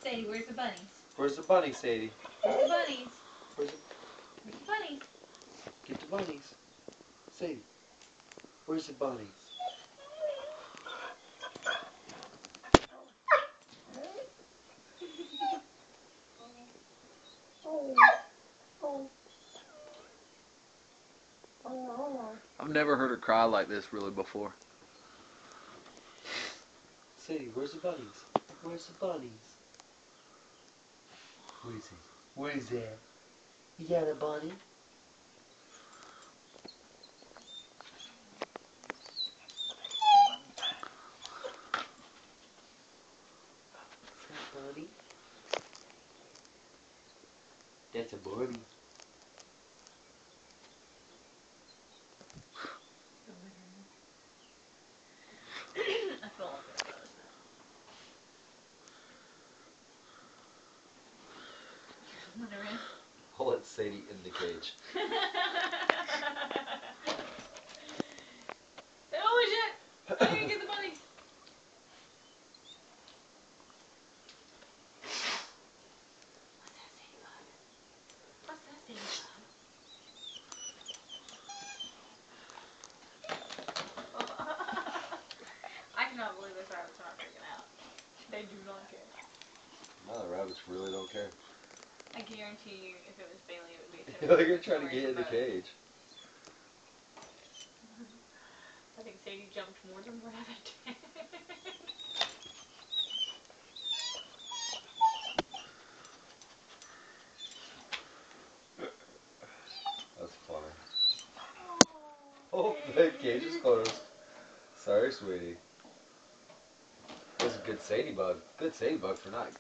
Sadie, where's the bunnies? Where's the bunny, Sadie? Where's the bunnies? Where's the... Where's the bunnies? Get the bunnies. Sadie, where's the bunnies? I've never heard her cry like this really before. Sadie, where's the bunnies? Where's the bunnies? Where is he? Where is that? You got a bunny? Is that a bunny? That's a bunny. I feel all good about this now. Whatever. I'll let Sadie in the cage. Holy shit! I didn't get the bunnies. What's that, Sadie bug? I cannot believe those rabbits are not freaking out. They do not care. No, the rabbits really don't care. I guarantee you, if it was Bailey, it would be a They're gonna try to get in the boat. cage. I think Sadie jumped more than the rabbit. That's funny. Oh, the cage is closed. Sorry, sweetie. That was a good Sadie bug. Good Sadie bug for not